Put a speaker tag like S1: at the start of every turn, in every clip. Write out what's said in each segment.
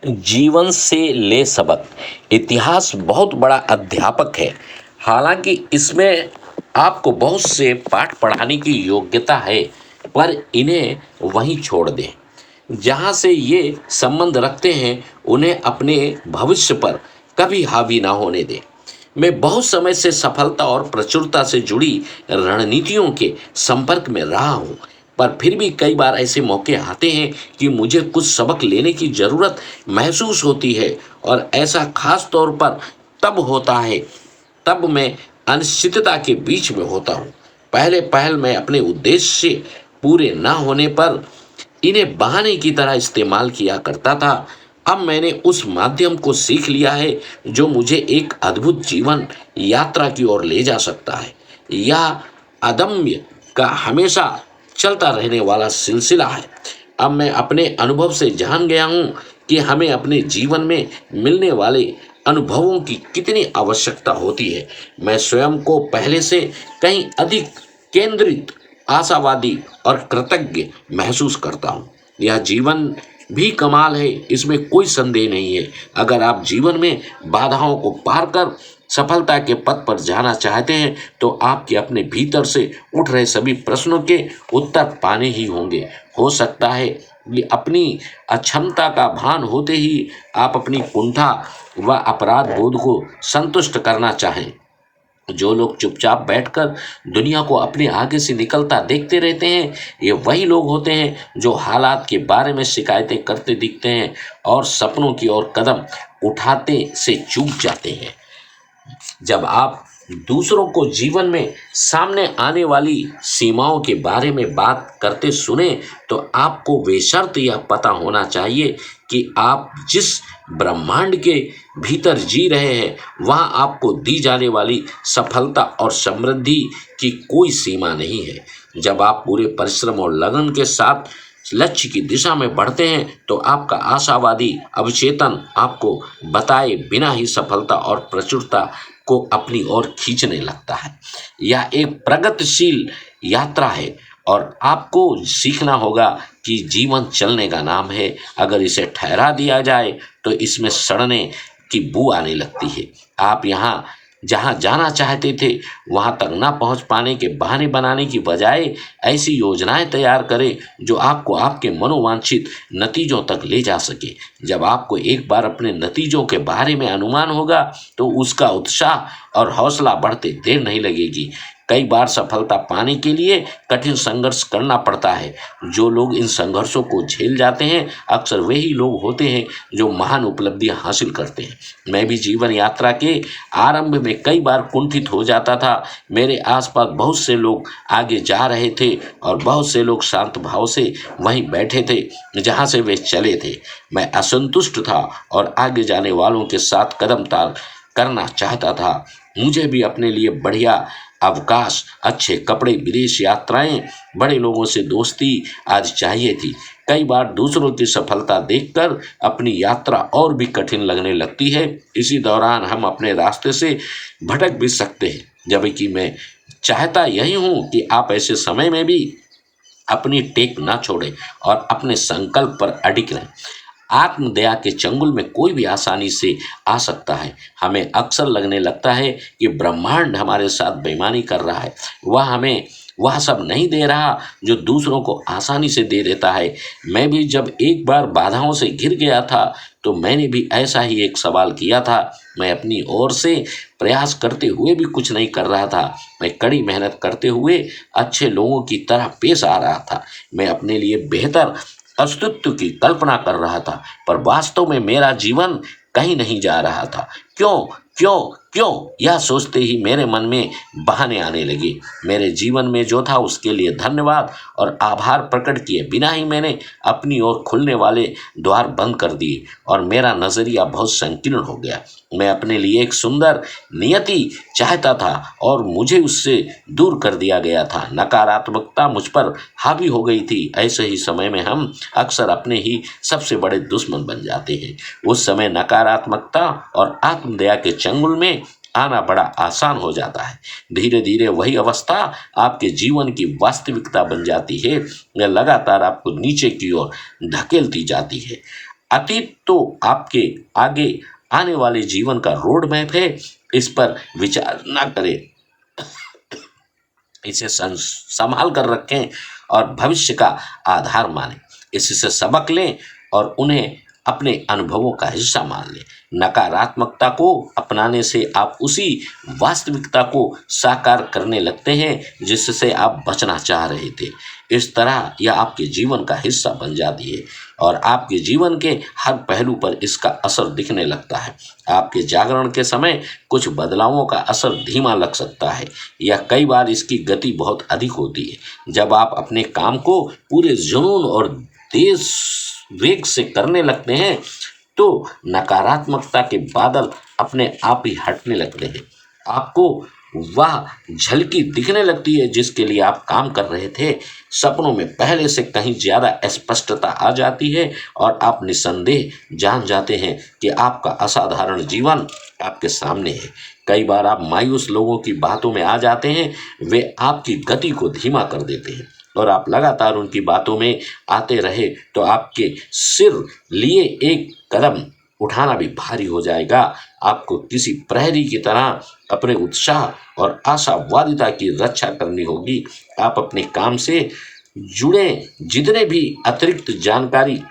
S1: जीवन से ले सबक। इतिहास बहुत बड़ा अध्यापक है। हालांकि इसमें आपको बहुत से पाठ पढ़ाने की योग्यता है, पर इन्हें वहीं छोड़ दें जहां से ये संबंध रखते हैं। उन्हें अपने भविष्य पर कभी हावी ना होने दें। मैं बहुत समय से सफलता और प्रचुरता से जुड़ी रणनीतियों के संपर्क में रहा हूँ, पर फिर भी कई बार ऐसे मौके आते हैं कि मुझे कुछ सबक लेने की ज़रूरत महसूस होती है। और ऐसा खास तौर पर तब होता है तब मैं अनिश्चितता के बीच में होता हूँ। पहले पहल मैं अपने उद्देश्य पूरे न होने पर इन्हें बहाने की तरह इस्तेमाल किया करता था। अब मैंने उस माध्यम को सीख लिया है जो मुझे एक अद्भुत जीवन यात्रा की ओर ले जा सकता है। यह अदम्य का हमेशा चलता रहने वाला सिलसिला है। अब मैं अपने अनुभव से जान गया हूँ कि हमें अपने जीवन में मिलने वाले अनुभवों की कितनी आवश्यकता होती है। मैं स्वयं को पहले से कहीं अधिक केंद्रित, आशावादी और कृतज्ञ महसूस करता हूँ। यह जीवन भी कमाल है, इसमें कोई संदेह नहीं है। अगर आप जीवन में बाधाओं को पार कर सफलता के पथ पर जाना चाहते हैं तो आपके अपने भीतर से उठ रहे सभी प्रश्नों के उत्तर पाने ही होंगे। हो सकता है कि अपनी अक्षमता का भान होते ही आप अपनी कुंठा व अपराध बोध को संतुष्ट करना चाहें। जो लोग चुपचाप बैठकर दुनिया को अपने आगे से निकलता देखते रहते हैं, ये वही लोग होते हैं जो हालात के बारे में शिकायतें करते दिखते हैं और सपनों की ओर कदम उठाते से चूक जाते हैं। जब आप दूसरों को जीवन में सामने आने वाली सीमाओं के बारे में बात करते सुने तो आपको बेशर्त यह पता होना चाहिए कि आप जिस ब्रह्मांड के भीतर जी रहे हैं वहाँ आपको दी जाने वाली सफलता और समृद्धि की कोई सीमा नहीं है। जब आप पूरे परिश्रम और लगन के साथ लक्ष्य की दिशा में बढ़ते हैं तो आपका आशावादी अवचेतन आपको बताए बिना ही सफलता और प्रचुरता को अपनी ओर खींचने लगता है। यह एक प्रगतिशील यात्रा है और आपको सीखना होगा कि जीवन चलने का नाम है। अगर इसे ठहरा दिया जाए तो इसमें सड़ने की बू आने लगती है। आप यहाँ जहाँ जाना चाहते थे वहाँ तक ना पहुँच पाने के बहाने बनाने की बजाय ऐसी योजनाएं तैयार करें जो आपको आपके मनोवांछित नतीजों तक ले जा सके। जब आपको एक बार अपने नतीजों के बारे में अनुमान होगा तो उसका उत्साह और हौसला बढ़ते देर नहीं लगेगी। कई बार सफलता पाने के लिए कठिन संघर्ष करना पड़ता है। जो लोग इन संघर्षों को झेल जाते हैं अक्सर वही लोग होते हैं जो महान उपलब्धियां हासिल करते हैं। मैं भी जीवन यात्रा के आरंभ में कई बार कुंठित हो जाता था। मेरे आसपास बहुत से लोग आगे जा रहे थे और बहुत से लोग शांत भाव से वहीं बैठे थे जहां से वे चले थे। मैं असंतुष्ट था और आगे जाने वालों के साथ कदम ताल करना चाहता था। मुझे भी अपने लिए बढ़िया अवकाश, अच्छे कपड़े, विदेश यात्राएं, बड़े लोगों से दोस्ती आज चाहिए थी। कई बार दूसरों की सफलता देखकर अपनी यात्रा और भी कठिन लगने लगती है। इसी दौरान हम अपने रास्ते से भटक भी सकते हैं। जबकि मैं चाहता यही हूँ कि आप ऐसे समय में भी अपनी टेक ना छोड़ें और अपने संकल्प पर अडिग रहें। आत्मदया के चंगुल में कोई भी आसानी से आ सकता है। हमें अक्सर लगने लगता है कि ब्रह्मांड हमारे साथ बेईमानी कर रहा है। वह हमें वह सब नहीं दे रहा जो दूसरों को आसानी से दे देता है। मैं भी जब एक बार बाधाओं से घिर गया था तो मैंने भी ऐसा ही एक सवाल किया था। मैं अपनी ओर से प्रयास करते हुए भी कुछ नहीं कर रहा था। मैं कड़ी मेहनत करते हुए अच्छे लोगों की तरह पेश आ रहा था। मैं अपने लिए बेहतर अस्तित्व की कल्पना कर रहा था, पर वास्तव में मेरा जीवन कहीं नहीं जा रहा था। क्यों क्यों क्यों यह सोचते ही मेरे मन में बहाने आने लगे। मेरे जीवन में जो था उसके लिए धन्यवाद और आभार प्रकट किए बिना ही मैंने अपनी ओर खुलने वाले द्वार बंद कर दिए और मेरा नजरिया बहुत संकीर्ण हो गया। मैं अपने लिए एक सुंदर नियति चाहता था और मुझे उससे दूर कर दिया गया था। नकारात्मकता मुझ पर हावी हो गई थी। ऐसे ही समय में हम अक्सर अपने ही सबसे बड़े दुश्मन बन जाते हैं। उस समय नकारात्मकता और आत्मदया के चंगुल में आना बड़ा आसान हो जाता है। धीरे धीरे वही अवस्था आपके जीवन की वास्तविकता बन जाती है। यह लगातार आपको नीचे की ओर धकेलती जाती है। अतीत तो आपके आगे आने वाले जीवन का रोड मैप है, इस पर विचार ना करें, इसे संभाल कर रखें और भविष्य का आधार मानें। इससे सबक लें और उन्हें अपने अनुभवों का हिस्सा मान लें। नकारात्मकता को अपनाने से आप उसी वास्तविकता को साकार करने लगते हैं जिससे आप बचना चाह रहे थे। इस तरह यह आपके जीवन का हिस्सा बन जाती है और आपके जीवन के हर पहलू पर इसका असर दिखने लगता है। आपके जागरण के समय कुछ बदलावों का असर धीमा लग सकता है या कई बार इसकी गति बहुत अधिक होती है। जब आप अपने काम को पूरे जुनून और तेज वेग से करने लगते हैं तो नकारात्मकता के बादल अपने आप ही हटने लगते हैं। आपको वह झलकी दिखने लगती है जिसके लिए आप काम कर रहे थे। सपनों में पहले से कहीं ज्यादा स्पष्टता आ जाती है और आप निसंदेह जान जाते हैं कि आपका असाधारण जीवन आपके सामने है। कई बार आप मायूस लोगों की बातों में आ जाते हैं, वे आपकी गति को धीमा कर देते हैं और आप लगातार उनकी बातों में आते रहे तो आपके सिर लिए एक कदम उठाना भी भारी हो जाएगा। आपको किसी प्रहरी की तरह अपने उत्साह और आशावादिता की रक्षा करनी होगी। आप अपने काम से जुड़े जितने भी अतिरिक्त जानकारी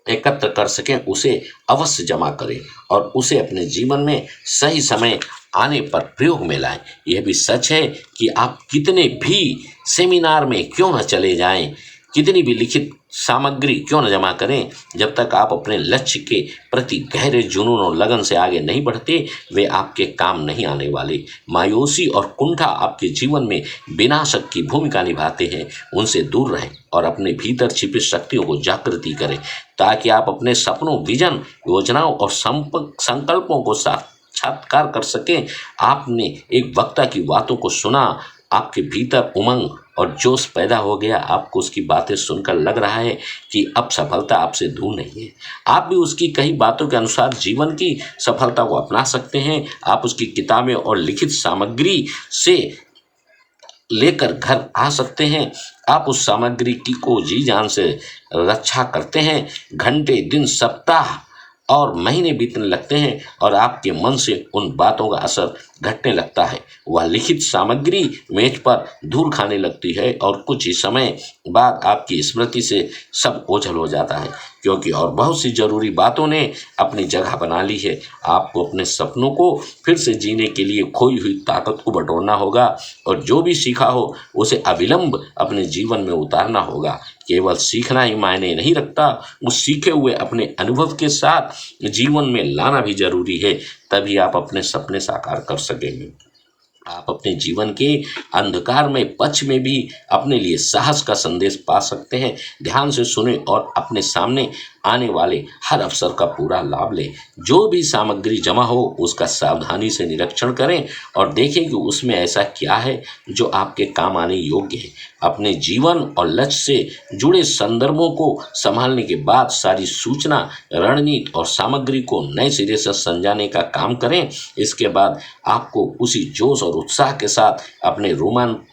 S1: एकत्र कर सकें उसे अवश्य जमा करें और उसे अपने जीवन में सही समय आने पर प्रयोग में लाएं। यह भी सच है कि आप कितने भी सेमिनार में क्यों न चले जाएं, कितनी भी लिखित सामग्री क्यों न जमा करें, जब तक आप अपने लक्ष्य के प्रति गहरे जुनून और लगन से आगे नहीं बढ़ते वे आपके काम नहीं आने वाले। मायूसी और कुंठा आपके जीवन में विनाशक की भूमिका निभाते हैं। उनसे दूर रहें और अपने भीतर छिपी शक्तियों को जागृति करें ताकि आप अपने सपनों, विजन, योजनाओं और संकल्पों को साक्षात्कार कर सकें। आपने एक वक्ता की बातों को सुना, आपके भीतर उमंग और जोश पैदा हो गया। आपको उसकी बातें सुनकर लग रहा है कि अब सफलता आपसे दूर नहीं है। आप भी उसकी कई बातों के अनुसार जीवन की सफलता को अपना सकते हैं। आप उसकी किताबें और लिखित सामग्री से लेकर घर आ सकते हैं। आप उस सामग्री की को जी जान से रक्षा करते हैं। घंटे, दिन, सप्ताह और महीने बीतने लगते हैं और आपके मन से उन बातों का असर घटने लगता है। वह लिखित सामग्री मेज पर धूल खाने लगती है और कुछ ही समय बाद आपकी स्मृति से सब ओझल हो जाता है, क्योंकि और बहुत सी जरूरी बातों ने अपनी जगह बना ली है। आपको अपने सपनों को फिर से जीने के लिए खोई हुई ताकत को बटोरना होगा और जो भी सीखा हो उसे अविलंब अपने जीवन में उतारना होगा। केवल सीखना ही मायने नहीं रखता, उस सीखे हुए अपने अनुभव के साथ जीवन में लाना भी जरूरी है। तभी आप अपने सपने साकार कर सकेंगे। आप अपने जीवन के अंधकारमय पक्ष में भी अपने लिए साहस का संदेश पा सकते हैं। ध्यान से सुने और अपने सामने आने वाले हर अवसर का पूरा लाभ लें। जो भी सामग्री जमा हो उसका सावधानी से निरीक्षण करें और देखें कि उसमें ऐसा क्या है जो आपके काम आने योग्य है। अपने जीवन और लक्ष्य से जुड़े संदर्भों को संभालने के बाद सारी सूचना, रणनीति और सामग्री को नए सिरे से संजाने का काम करें। इसके बाद आपको उसी जोश और उत्साह के साथ अपने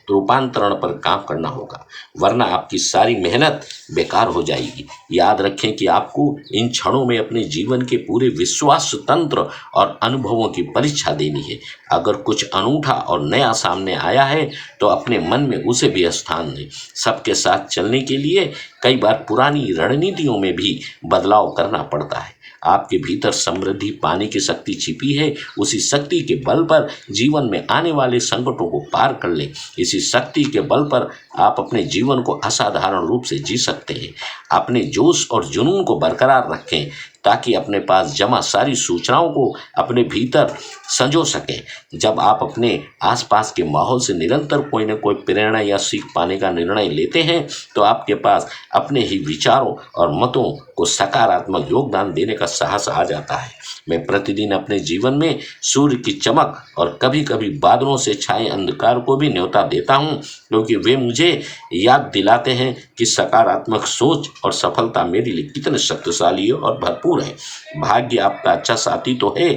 S1: रूपांतरण पर काम करना होगा, वरना आपकी सारी मेहनत बेकार हो जाएगी। याद रखें कि आपको इन क्षणों में अपने जीवन के पूरे विश्वास तंत्र और अनुभवों की परीक्षा देनी है। अगर कुछ अनूठा और नया सामने आया है तो अपने मन में उसे भी स्थान दें। सबके साथ चलने के लिए कई बार पुरानी रणनीतियों में भी बदलाव करना पड़ता है। आपके भीतर समृद्धि पाने की शक्ति छिपी है। उसी शक्ति के बल पर जीवन में आने वाले संकटों को पार कर लें। इसी शक्ति के बल पर आप अपने जीवन को असाधारण रूप से जी सकते हैं। अपने जोश और जुनून को बरकरार रखें ताकि अपने पास जमा सारी सूचनाओं को अपने भीतर संजो सकें। जब आप अपने आसपास के माहौल से निरंतर कोई न कोई प्रेरणा या सीख पाने का निर्णय लेते हैं तो आपके पास अपने ही विचारों और मतों को सकारात्मक योगदान देने का साहस आ जाता है। मैं प्रतिदिन अपने जीवन में सूर्य की चमक और कभी कभी बादलों से छाए अंधकार को भी न्योता देता हूँ, क्योंकि वे मुझे याद दिलाते हैं कि सकारात्मक सोच और सफलता मेरे लिए कितने शक्तिशाली और भरपूर है। भाग्य आपका अच्छा साथी तो है,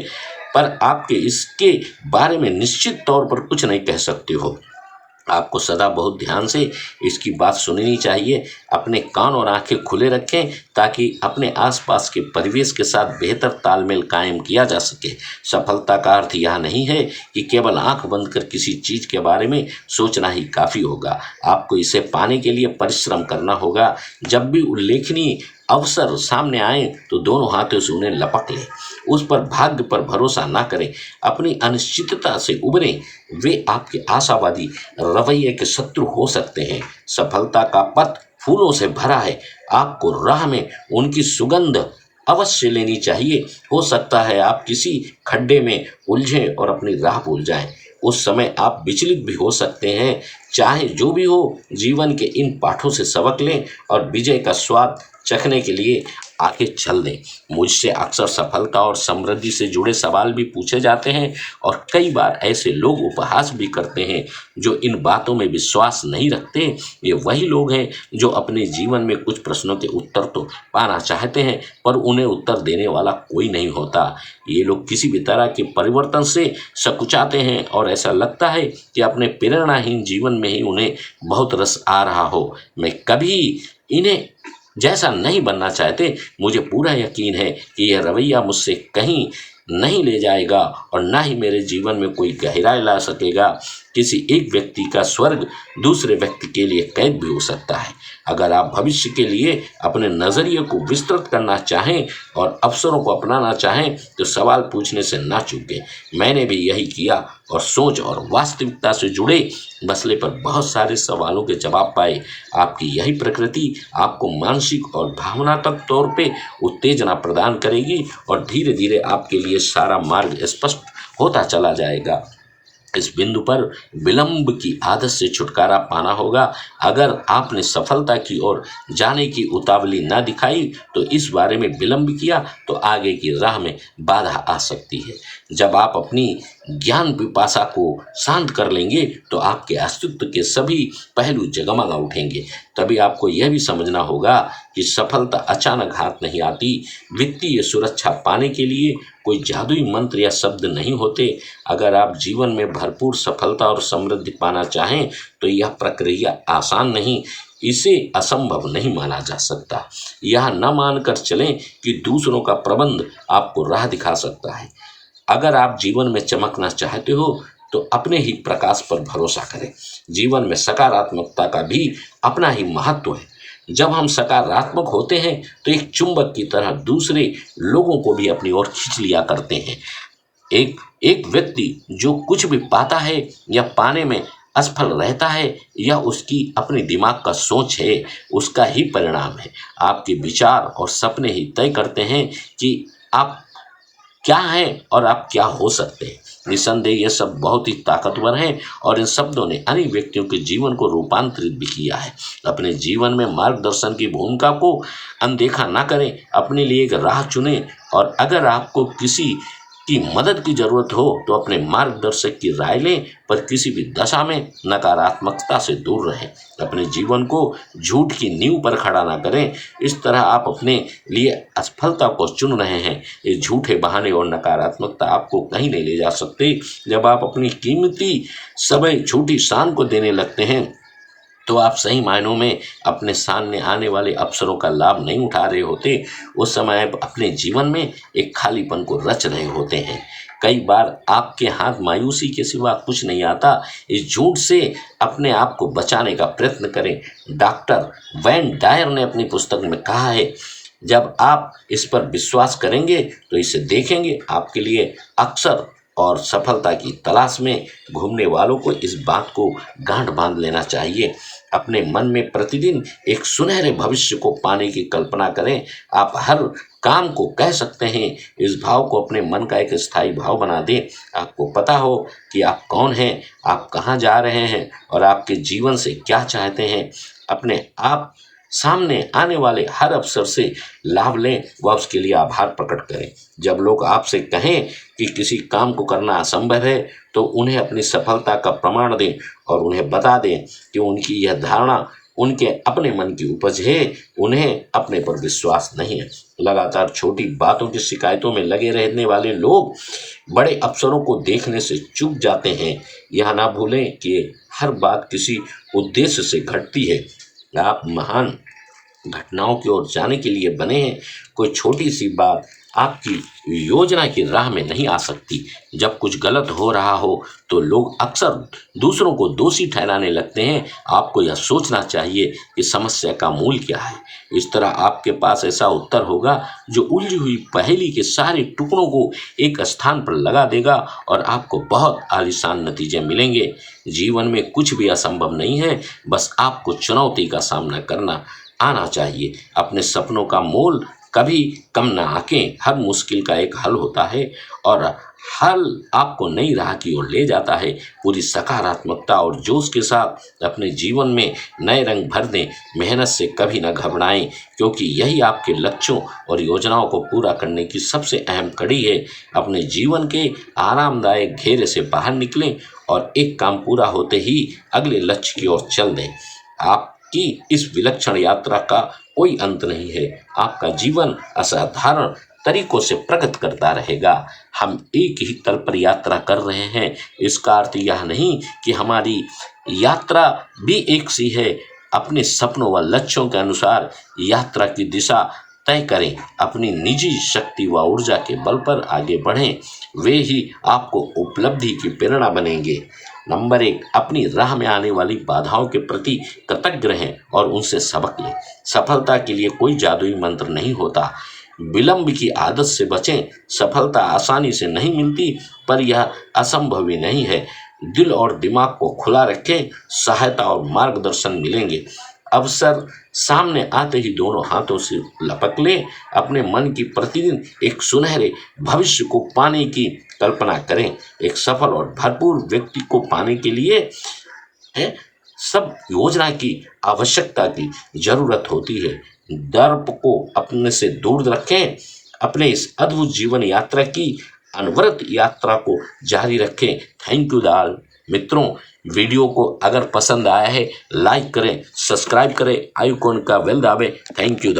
S1: पर आपके इसके बारे में निश्चित तौर पर कुछ नहीं कह सकते हो। आपको सदा बहुत ध्यान से इसकी बात सुननी चाहिए। अपने कान और आंखें खुले रखें ताकि अपने आसपास के परिवेश के साथ बेहतर तालमेल कायम किया जा सके। सफलता का अर्थ यह नहीं है कि केवल आंख बंद कर किसी चीज के बारे में सोचना ही काफी होगा। आपको इसे पाने के लिए परिश्रम करना होगा। जब भी उल्लेखनीय अवसर सामने आए तो दोनों हाथों से उन्हें लपक लें। उस पर भाग्य पर भरोसा ना करें। अपनी अनिश्चितता से उबरें। वे आपके आशावादी रवैये के शत्रु हो सकते हैं। सफलता का पथ फूलों से भरा है। आपको राह में उनकी सुगंध अवश्य लेनी चाहिए। हो सकता है आप किसी खड्डे में उलझें और अपनी राह भूल जाएं। उस समय आप विचलित भी हो सकते हैं। चाहे जो भी हो, जीवन के इन पाठों से सबक लें और विजय का स्वाद चखने के लिए आगे चल दें। मुझसे अक्सर सफलता और समृद्धि से जुड़े सवाल भी पूछे जाते हैं और कई बार ऐसे लोग उपहास भी करते हैं जो इन बातों में विश्वास नहीं रखते। ये वही लोग हैं जो अपने जीवन में कुछ प्रश्नों के उत्तर तो पाना चाहते हैं पर उन्हें उत्तर देने वाला कोई नहीं होता। ये लोग किसी भी तरह के परिवर्तन से सकुचाते हैं और ऐसा लगता है कि अपने प्रेरणाहीन जीवन में ही उन्हें बहुत रस आ रहा हो। मैं कभी इन्हें जैसा नहीं बनना चाहते। मुझे पूरा यकीन है कि यह रवैया मुझसे कहीं नहीं ले जाएगा और ना ही मेरे जीवन में कोई गहराई ला सकेगा। किसी एक व्यक्ति का स्वर्ग दूसरे व्यक्ति के लिए कैद भी हो सकता है। अगर आप भविष्य के लिए अपने नज़रिए को विस्तृत करना चाहें और अवसरों को अपनाना चाहें तो सवाल पूछने से ना चूकें। मैंने भी यही किया और सोच और वास्तविकता से जुड़े मसले पर बहुत सारे सवालों के जवाब पाए। आपकी यही प्रकृति आपको मानसिक और भावनात्मक तौर पे उत्तेजना प्रदान करेगी और धीरे धीरे आपके लिए सारा मार्ग स्पष्ट होता चला जाएगा। इस बिंदु पर विलंब की आदत से छुटकारा पाना होगा। अगर आपने सफलता की ओर जाने की उतावली न दिखाई तो इस बारे में विलंब किया तो आगे की राह में बाधा आ सकती है। जब आप अपनी ज्ञान पिपासा को शांत कर लेंगे तो आपके अस्तित्व के सभी पहलू जगमगा उठेंगे। तभी आपको यह भी समझना होगा कि सफलता अचानक हाथ नहीं आती। वित्तीय सुरक्षा पाने के लिए कोई जादुई मंत्र या शब्द नहीं होते। अगर आप जीवन में भरपूर सफलता और समृद्धि पाना चाहें तो यह प्रक्रिया आसान नहीं, इसे असंभव नहीं माना जा सकता। यह न मानकर चलें कि दूसरों का प्रबंध आपको राह दिखा सकता है। अगर आप जीवन में चमकना चाहते हो तो अपने ही प्रकाश पर भरोसा करें। जीवन में सकारात्मकता का भी अपना ही महत्व है। जब हम सकारात्मक होते हैं तो एक चुंबक की तरह दूसरे लोगों को भी अपनी ओर खींच लिया करते हैं। एक एक व्यक्ति जो कुछ भी पाता है या पाने में असफल रहता है यह उसकी अपने दिमाग का सोच है, उसका ही परिणाम है। आपके विचार और सपने ही तय करते हैं कि आप क्या हैं और आप क्या हो सकते हैं। निसंदेह ये सब बहुत ही ताकतवर हैं और इन शब्दों ने अनेक व्यक्तियों के जीवन को रूपांतरित भी किया है। अपने जीवन में मार्गदर्शन की भूमिका को अनदेखा ना करें। अपने लिए एक राह चुनें और अगर आपको किसी की मदद की जरूरत हो तो अपने मार्गदर्शक की राय लें, पर किसी भी दशा में नकारात्मकता से दूर रहें। अपने जीवन को झूठ की नींव पर खड़ा ना करें। इस तरह आप अपने लिए असफलता को चुन रहे हैं। ये झूठे बहाने और नकारात्मकता आपको कहीं नहीं ले जा सकते। जब आप अपनी कीमती समय झूठी शान को देने लगते हैं तो आप सही मायनों में अपने सामने आने वाले अवसरों का लाभ नहीं उठा रहे होते। उस समय आप अपने जीवन में एक खालीपन को रच रहे होते हैं। कई बार आपके हाथ मायूसी के सिवा कुछ नहीं आता। इस झूठ से अपने आप को बचाने का प्रयत्न करें। डॉक्टर वैन डायर ने अपनी पुस्तक में कहा है, जब आप इस पर विश्वास करेंगे तो इसे देखेंगे। आपके लिए अक्सर और सफलता की तलाश में घूमने वालों को इस बात को गांठ बांध लेना चाहिए। अपने मन में प्रतिदिन एक सुनहरे भविष्य को पाने की कल्पना करें। आप हर काम को कह सकते हैं। इस भाव को अपने मन का एक स्थायी भाव बना दें। आपको पता हो कि आप कौन हैं, आप कहाँ जा रहे हैं और आपके जीवन से क्या चाहते हैं। अपने आप सामने आने वाले हर अवसर से लाभ लें व उसके लिए आभार प्रकट करें। जब लोग आपसे कहें कि किसी काम को करना असंभव है तो उन्हें अपनी सफलता का प्रमाण दें और उन्हें बता दें कि उनकी यह धारणा उनके अपने मन की उपज है, उन्हें अपने पर विश्वास नहीं है। लगातार छोटी बातों की शिकायतों में लगे रहने वाले लोग बड़े अफसरों को देखने से चूक जाते हैं। यह ना भूलें कि हर बात किसी उद्देश्य से घटती है। आप महान घटनाओं की ओर जाने के लिए बने हैं। कोई छोटी सी बात आपकी योजना की राह में नहीं आ सकती। जब कुछ गलत हो रहा हो तो लोग अक्सर दूसरों को दोषी ठहराने लगते हैं। आपको यह सोचना चाहिए कि समस्या का मूल क्या है। इस तरह आपके पास ऐसा उत्तर होगा जो उलझी हुई पहेली के सारे टुकड़ों को एक स्थान पर लगा देगा और आपको बहुत आलीशान नतीजे मिलेंगे। जीवन में कुछ भी असंभव नहीं है, बस आपको चुनौती का सामना करना आना चाहिए। अपने सपनों का मोल कभी कम ना आंकें। हर मुश्किल का एक हल होता है और हल आपको नई राह की ओर ले जाता है। पूरी सकारात्मकता और जोश के साथ अपने जीवन में नए रंग भर दें। मेहनत से कभी ना घबराएं, क्योंकि यही आपके लक्ष्यों और योजनाओं को पूरा करने की सबसे अहम कड़ी है। अपने जीवन के आरामदायक घेरे से बाहर निकलें और एक काम पूरा होते ही अगले लक्ष्य की ओर चल दें। आपकी इस विलक्षण यात्रा का कोई अंत नहीं है। आपका जीवन असाधारण तरीकों से प्रगति करता रहेगा। हम एक ही तल पर यात्रा कर रहे हैं, इसका अर्थ यह नहीं कि हमारी यात्रा भी एक सी है। अपने सपनों व लक्ष्यों के अनुसार यात्रा की दिशा तय करें। अपनी निजी शक्ति व ऊर्जा के बल पर आगे बढ़ें, वे ही आपको उपलब्धि की प्रेरणा बनेंगे। नंबर 1, अपनी राह में आने वाली बाधाओं के प्रति कृतज्ञ रहें और उनसे सबक लें। सफलता के लिए कोई जादुई मंत्र नहीं होता। विलंब की आदत से बचें। सफलता आसानी से नहीं मिलती, पर यह असंभव भी नहीं है। दिल और दिमाग को खुला रखें, सहायता और मार्गदर्शन मिलेंगे। अवसर सामने आते ही दोनों हाथों से लपक लें। अपने मन की प्रतिदिन एक सुनहरे भविष्य को पाने की कल्पना करें। एक सफल और भरपूर व्यक्ति को पाने के लिए है सब योजना की आवश्यकता की जरूरत होती है। दर्प को अपने से दूर रखें। अपने इस अद्भुत जीवन यात्रा की अनवरत यात्रा को जारी रखें। थैंक यू दाल मित्रों। वीडियो को अगर पसंद आया है लाइक करें, सब्सक्राइब करें, आइकॉन का बेल दाबें। Thank you.